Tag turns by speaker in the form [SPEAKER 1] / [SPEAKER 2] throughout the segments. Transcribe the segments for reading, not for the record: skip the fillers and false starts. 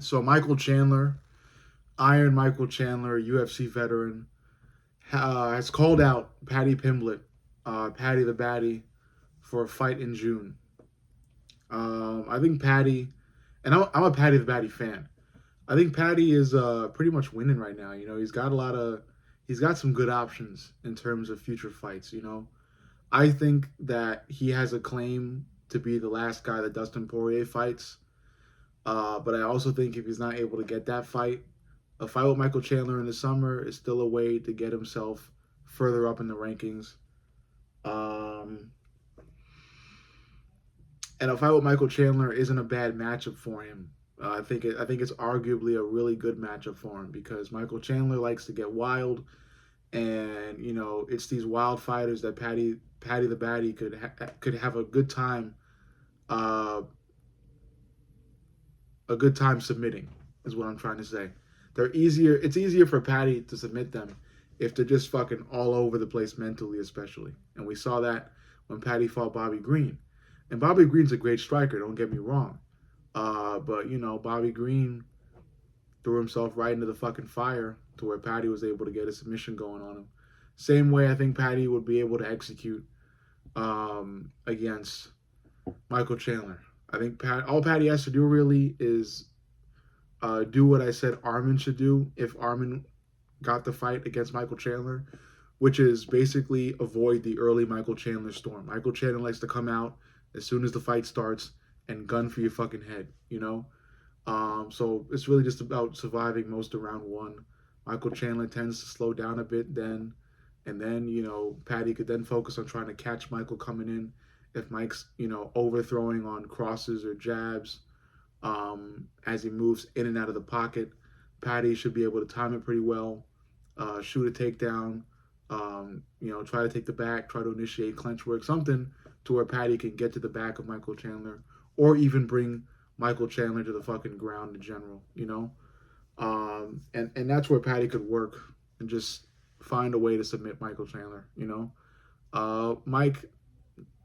[SPEAKER 1] So Michael Chandler, Iron Michael Chandler, UFC veteran, has called out Paddy Pimblett, Paddy the Baddy, for a fight in June. I think Paddy, and I'm a Paddy the Baddy fan. I think Paddy is pretty much winning right now. You know, he's got some good options in terms of future fights. You know, I think that he has a claim to be the last guy that Dustin Poirier fights. But I also think if he's not able to get that fight, a fight with Michael Chandler in the summer is still a way to get himself further up in the rankings. Um, and a fight with Michael Chandler isn't a bad matchup for him. I think it's arguably a really good matchup for him because Michael Chandler likes to get wild, and you know it's these wild fighters that Paddy the Baddy could have uh, a good time submitting is what I'm trying to say. They're easier. It's easier for Paddy to submit them if they're just fucking all over the place mentally, especially. And we saw that when Paddy fought Bobby Green. And Bobby Green's a great striker. Don't get me wrong. But you know, Bobby Green threw himself right into the fucking fire to where Paddy was able to get a submission going on him. Same way I think Paddy would be able to execute against Michael Chandler. I think all Paddy has to do really is do what I said Armin should do if Armin got the fight against Michael Chandler, which is basically avoid the early Michael Chandler storm. Michael Chandler likes to come out as soon as the fight starts and gun for your fucking head, you know? So it's really just about surviving most of round one. Michael Chandler tends to slow down a bit then, and then, you know, Paddy could then focus on trying to catch Michael coming in. If Mike's, you know, overthrowing on crosses or jabs, as he moves in and out of the pocket. Paddy should be able to time it pretty well, shoot a takedown, you know, try to take the back, try to initiate clinch work, something to where Paddy can get to the back of Michael Chandler or even bring Michael Chandler to the fucking ground in general, you know? And that's where Paddy could work and just find a way to submit Michael Chandler, you know? Uh, Mike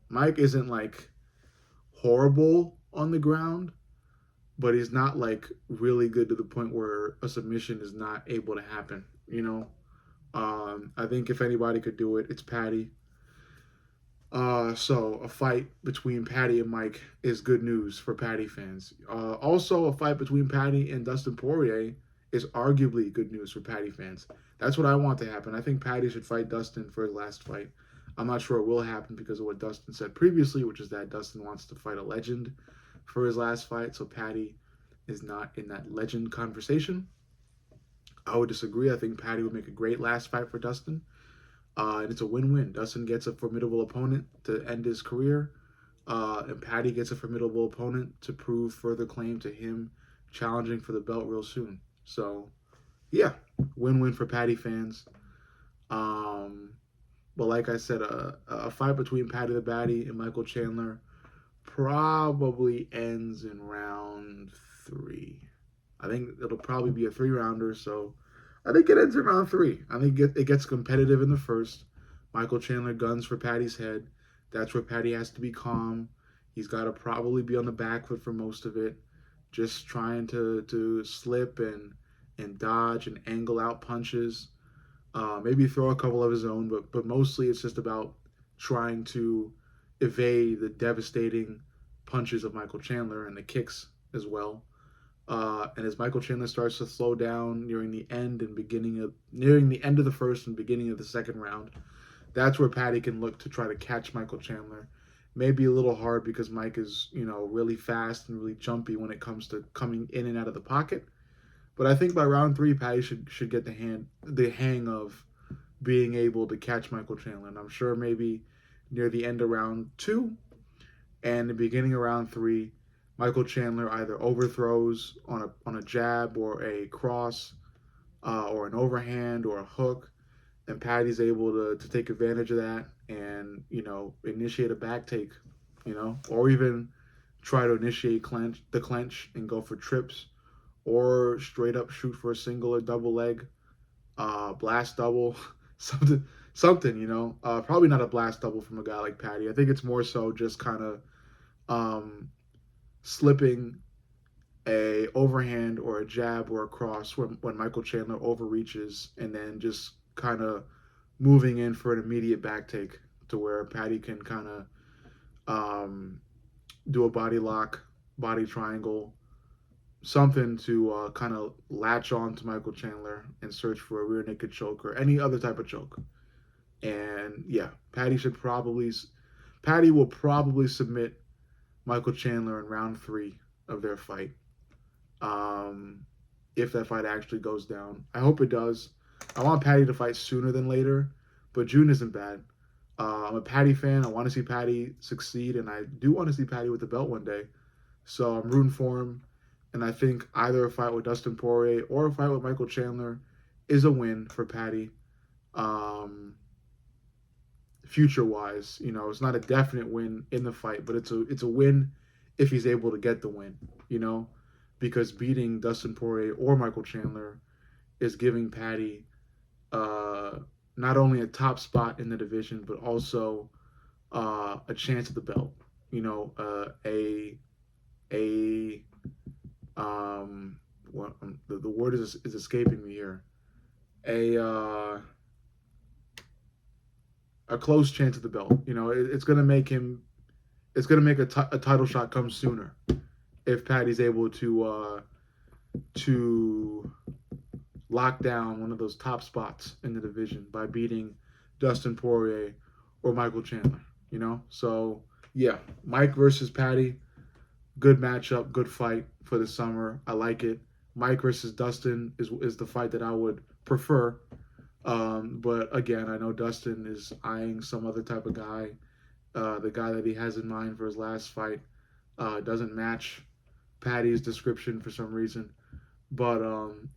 [SPEAKER 1] Mike isn't like horrible on the ground, but he's not like really good to the point where a submission is not able to happen. You know, I think if anybody could do it, it's Paddy. So a fight between Paddy and Mike is good news for Paddy fans. Also, a fight between Paddy and Dustin Poirier is arguably good news for Paddy fans. That's what I want to happen. I think Paddy should fight Dustin for his last fight. I'm not sure it will happen because of what Dustin said previously, which is that Dustin wants to fight a legend for his last fight. So Paddy is not in that legend conversation. I would disagree. I think Paddy would make a great last fight for Dustin. And it's a win-win. Dustin gets a formidable opponent to end his career, and Paddy gets a formidable opponent to prove further claim to him challenging for the belt real soon. So, yeah, win-win for Paddy fans. Um, but like I said, a fight between Paddy the Baddy and Michael Chandler probably ends in round three. I think it'll probably be a three-rounder, so I think it ends in round three. I think it gets competitive in the first. Michael Chandler guns for Paddy's head. That's where Paddy has to be calm. He's got to probably be on the back foot for most of it, just trying to slip and dodge and angle out punches. Maybe throw a couple of his own, but mostly it's just about trying to evade the devastating punches of Michael Chandler and the kicks as well. And as Michael Chandler starts to slow down nearing the end of the first and beginning of the second round, that's where Paddy can look to try to catch Michael Chandler. Maybe a little hard because Mike is, you know, really fast and really jumpy when it comes to coming in and out of the pocket. But I think by round three, Paddy should get the hang of being able to catch Michael Chandler. And I'm sure maybe near the end of round two and the beginning of round three, Michael Chandler either overthrows on a jab or a cross, or an overhand or a hook, and Paddy's able to take advantage of that and, you know, initiate a back take, you know, or even try to initiate the clench and go for trips, or straight up shoot for a single or double leg, blast double, something, you know. Probably not a blast double from a guy like Paddy. I think it's more so just kind of um, slipping a overhand or a jab or a cross when Michael Chandler overreaches, and then just kind of moving in for an immediate back take to where Paddy can kind of do a body lock, body triangle, something to kind of latch on to Michael Chandler and search for a rear naked choke or any other type of choke. And yeah, Paddy will probably submit Michael Chandler in round 3 of their fight. Um, if that fight actually goes down, I hope it does. I want Paddy to fight sooner than later, but June isn't bad. I'm a Paddy fan. I want to see Paddy succeed, and I do want to see Paddy with the belt one day. So I'm rooting for him, and I think either a fight with Dustin Poirier or a fight with Michael Chandler is a win for Paddy. Future wise, it's not a definite win in the fight, but it's a win if he's able to get the win, because beating Dustin Poirier or Michael Chandler is giving Paddy not only a top spot in the division, but also a chance at the belt. A what the word is escaping me here. A close chance at the belt. It's gonna make him. It's gonna make a title shot come sooner if Paddy's able to lock down one of those top spots in the division by beating Dustin Poirier or Michael Chandler. So yeah, Mike versus Paddy, good matchup, good fight for the summer. I like it. Mike versus Dustin is the fight that I would prefer. But again, I know Dustin is eyeing some other type of guy. The guy that he has in mind for his last fight doesn't match Paddy's description for some reason. But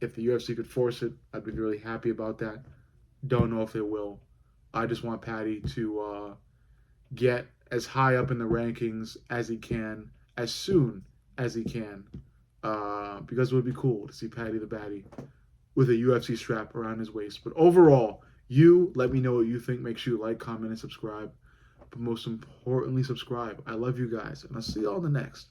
[SPEAKER 1] if the UFC could force it, I'd be really happy about that. Don't know if they will. I just want Paddy to get as high up in the rankings as he can, as soon as he can, because it would be cool to see Paddy the Baddy with a UFC strap around his waist. But overall, let me know what you think. Make sure you like, comment, and subscribe. But most importantly, subscribe. I love you guys, and I'll see you all in the next.